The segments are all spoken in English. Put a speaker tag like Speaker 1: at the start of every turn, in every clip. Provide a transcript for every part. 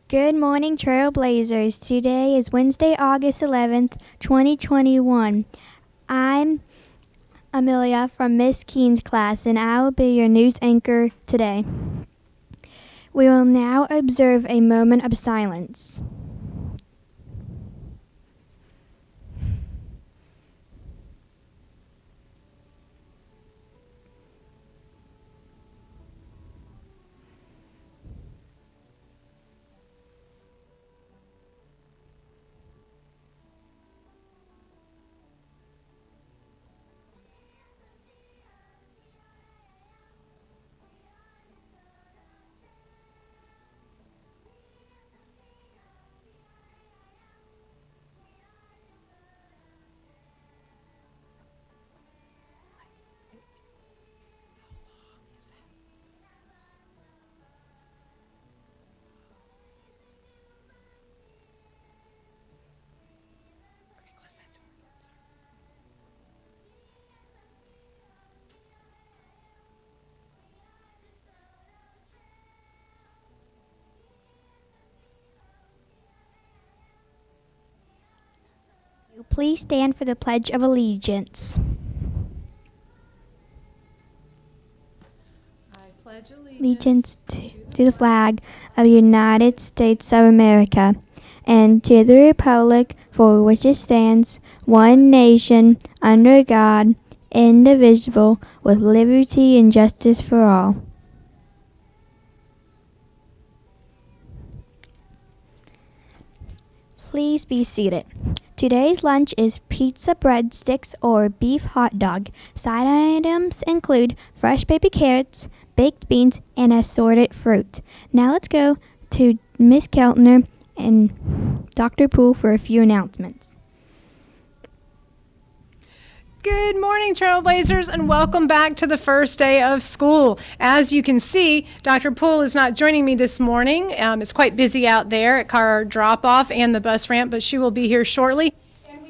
Speaker 1: Good morning, Trailblazers. Today is Wednesday, August 11th, 2021. I'm Amelia from Miss Keene's class, and I will be your news anchor today. We will now observe a moment of silence. Please stand for the Pledge of Allegiance.
Speaker 2: I pledge
Speaker 1: Allegiance to the flag of the United States of America and to the republic for which it stands, one nation, under God, indivisible, with liberty and justice for all. Please be seated. Today's lunch is pizza breadsticks or beef hot dog. Side items include fresh baby carrots, baked beans, and assorted fruit. Now let's go to Miss Keltner and Dr. Poole for a few announcements.
Speaker 2: Good morning, Trailblazers, and welcome back to the first day of school. As you can see, Dr. Poole is not joining me this morning. It's quite busy out there at car drop-off and the bus ramp, but she will be here shortly.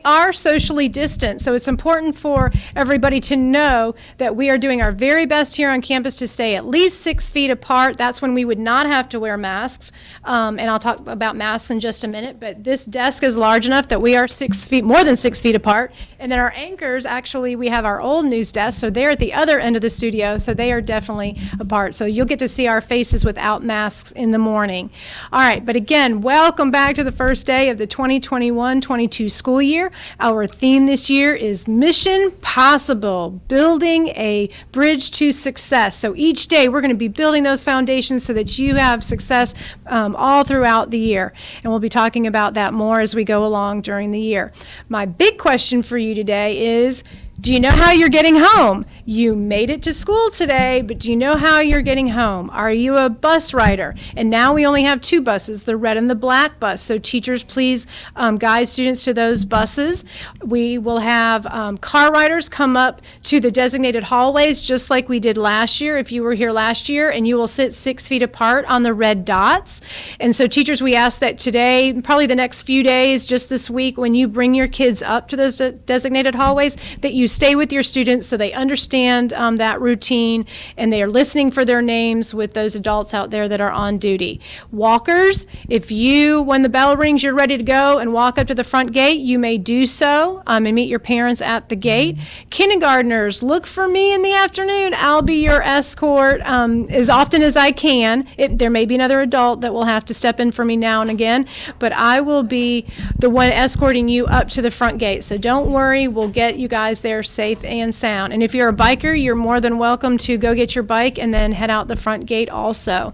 Speaker 2: Are socially distant, so it's important for everybody to know that we are doing our very best here on campus to stay at least 6 feet apart. That's when we would not have to wear masks, and I'll talk about masks in just a minute, but this desk is large enough that we are 6 feet, more than 6 feet apart, and then our anchors, actually, we have our old news desk, so they're at the other end of the studio, so they are definitely apart, so you'll get to see our faces without masks in the morning. All right, but again, welcome back to the first day of the 2021-22 school year. Our theme this year is Mission Possible, building a bridge to success. So each day we're going to be building those foundations so that you have success all throughout the year. And we'll be talking about that more as we go along during the year. My big question for you today is, do you know how you're getting home? You made it to school today, but do you know how you're getting home? Are you a bus rider? And now we only have 2 buses, the red and the black bus. So teachers, please guide students to those buses. We will have car riders come up to the designated hallways just like we did last year, if you were here last year, and you will sit 6 feet apart on the red dots. And so teachers, we ask that today, probably the next few days, just this week, when you bring your kids up to those designated hallways, that you stay with your students so they understand that routine and they are listening for their names with those adults out there that are on duty. Walkers, if you, when the bell rings, you're ready to go and walk up to the front gate, you may do so and meet your parents at the gate. Kindergartners, look for me in the afternoon. I'll be your escort as often as I can. There may be another adult that will have to step in for me now and again, but I will be the one escorting you up to the front gate. So don't worry, we'll get you guys there safe and sound. And if you're a biker, you're more than welcome to go get your bike and then head out the front gate also.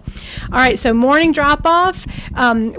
Speaker 2: All right, so morning drop-off.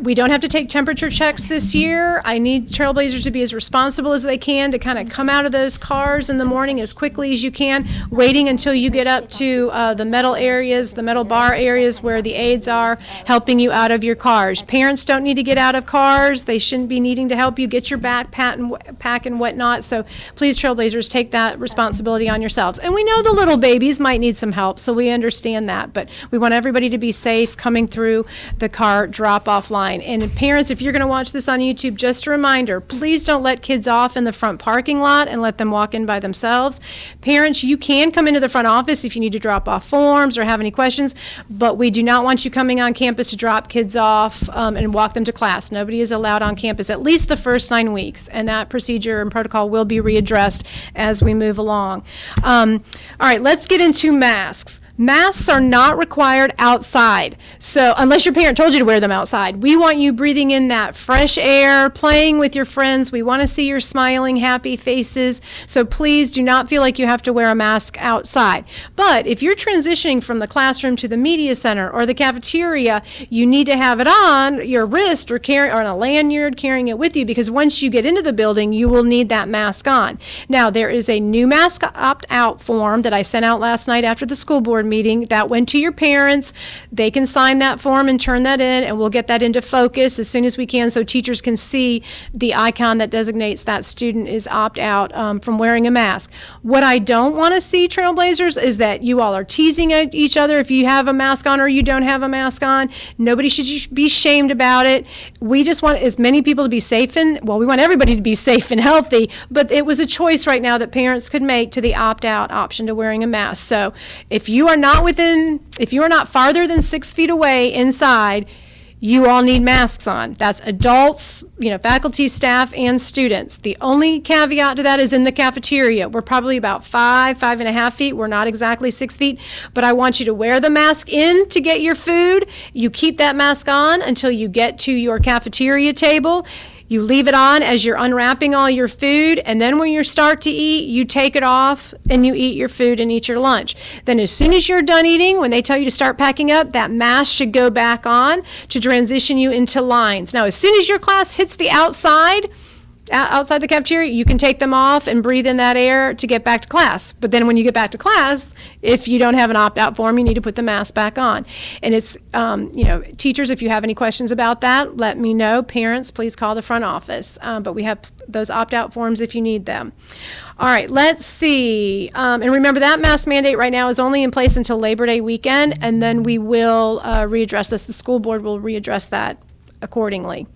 Speaker 2: We don't have to take temperature checks this year. I need Trailblazers to be as responsible as they can to kind of come out of those cars in the morning as quickly as you can, waiting until you get up to the metal areas, the metal bar areas where the aides are, helping you out of your cars. Parents don't need to get out of cars. They shouldn't be needing to help you get your backpack and whatnot. So please, Trailblazers, take that responsibility on yourselves. And we know the little babies might need some help, so we understand that, but we want everybody to be safe coming through the car drop-off line. And parents, if you're going to watch this on YouTube, just a reminder, please don't let kids off in the front parking lot and let them walk in by themselves. Parents, you can come into the front office if you need to drop off forms or have any questions, but we do not want you coming on campus to drop kids off and walk them to class. Nobody is allowed on campus at least the first 9 weeks, and that procedure and protocol will be readdressed as we move along. All right, let's get into masks. Masks are not required outside, so unless your parent told you to wear them outside. We want you breathing in that fresh air, playing with your friends. We want to see your smiling, happy faces, so please do not feel like you have to wear a mask outside. But if you're transitioning from the classroom to the media center or the cafeteria, you need to have it on your wrist or on a lanyard, carrying it with you, because once you get into the building, you will need that mask on. Now, there is a new mask opt-out form that I sent out last night after the school board meeting that went to your parents. They can sign that form and turn that in, and we'll get that into focus as soon as we can so teachers can see the icon that designates that student is opt-out from wearing a mask. What I don't want to see, Trailblazers, is that you all are teasing at each other if you have a mask on or you don't have a mask on. Nobody should be shamed about it. We just want as many people to be safe we want everybody to be safe and healthy, but it was a choice right now that parents could make to the opt-out option to wearing a mask. So if you are not farther than 6 feet away inside, you all need masks on. That's adults, faculty, staff, and students. The only caveat to that is in the cafeteria. We're probably about 5.5 feet. We're not exactly 6 feet, but I want you to wear the mask in to get your food. You keep that mask on until you get to your cafeteria table. You leave it on as you're unwrapping all your food, and then when you start to eat, you take it off and you eat your food and eat your lunch. Then as soon as you're done eating, when they tell you to start packing up, that mask should go back on to transition you into lines. Now, as soon as your class hits the outside the cafeteria, you can take them off and breathe in that air to get back to class. But then when you get back to class, if you don't have an opt-out form, you need to put the mask back on. And it's, teachers, if you have any questions about that, let me know. Parents, please call the front office. But we have those opt-out forms if you need them. All right, let's see. And remember, that mask mandate right now is only in place until Labor Day weekend, and then we will readdress this. The school board will readdress that accordingly.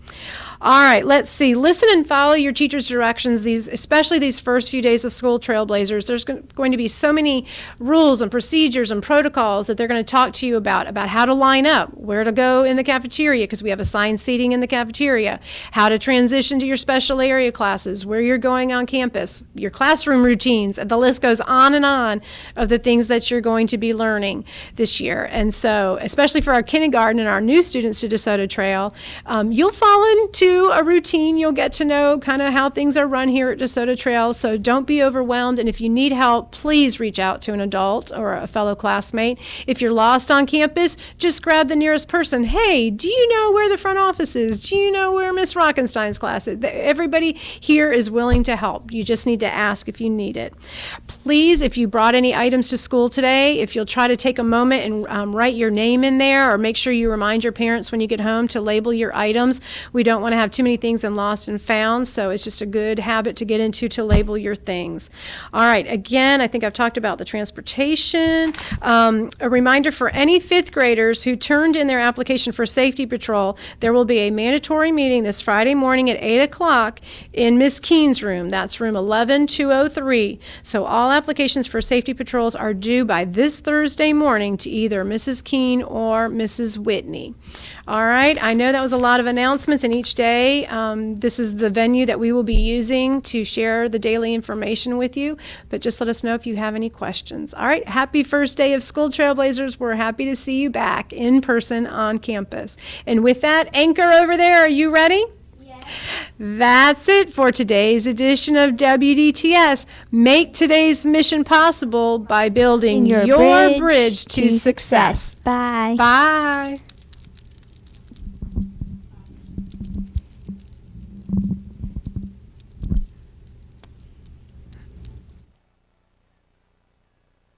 Speaker 2: All right, let's see. Listen and follow your teacher's directions, especially these first few days of school, Trailblazers. There's going to be so many rules and procedures and protocols that they're going to talk to you about how to line up, where to go in the cafeteria, because we have assigned seating in the cafeteria, how to transition to your special area classes, where you're going on campus, your classroom routines, and the list goes on and on of the things that you're going to be learning this year. And so, especially for our kindergarten and our new students to DeSoto Trail, you'll fall into a routine. You'll get to know kind of how things are run here at DeSoto Trail, so don't be overwhelmed. And if you need help, please reach out to an adult or a fellow classmate. If you're lost on campus, just grab the nearest person. Hey, do you know where the front office is? Do you know where Miss Rockenstein's class is? Everybody here is willing to help. You just need to ask if you need it. Please, if you brought any items to school today, if you'll try to take a moment and write your name in there, or make sure you remind your parents when you get home to label your items. We don't want to have too many things in lost and found, so it's just a good habit to get into to label your things. All right, again, I think I've talked about the transportation. A reminder for any fifth graders who turned in their application for safety patrol, there will be a mandatory meeting this Friday morning at 8 o'clock in Miss Keene's room. That's room 11203. So all applications for safety patrols are due by this Thursday morning to either Mrs. Keene or Mrs. Whitney. All right, I know that was a lot of announcements, and each day this is the venue that we will be using to share the daily information with you, but just let us know if you have any questions. All right, happy first day of school, Trailblazers. We're happy to see you back in person on campus. And with that, Anchor over there, are you ready? Yes. That's it for today's edition of WDTS. Make today's mission possible by building your bridge to success.
Speaker 1: Bye.
Speaker 2: Bye.